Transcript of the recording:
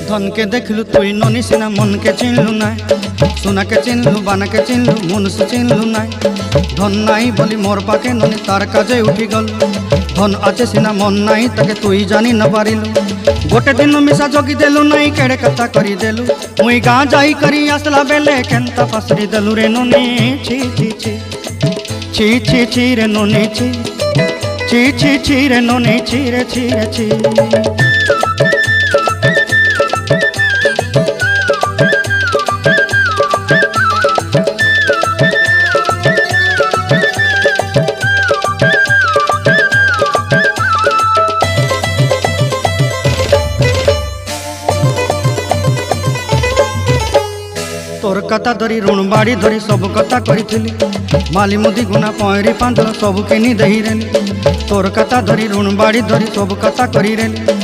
धन के देखलु तुई ननी सिना मन के चिन्हलु ना सोना के चिन्हलु बाना के चिन्हलु मुनुष चिन्हलु ना धन नाई बोली मोर पाके ननी तार काजे उठी गल धन आचे सिना मन नाई ताके तुई जानी न पारिलु गोटे दिन मिसा जगी देलु नाई केड़े कथा करी देलु मुई गाँ जाई करी आसला बेले केंता पासरी देलु रे ननी छी छी छी छी छी छी रे ननी छी छी छी छी रे ननी छी रे छी रे छी। तोर कथा धरी ऋण बाड़ी धरी सब कथा करी माली मुदी गुना पहरी पांदर सब किनी दही रेली तोर कथा धरी ऋण बाड़ी धरी सब कथा करी रेली।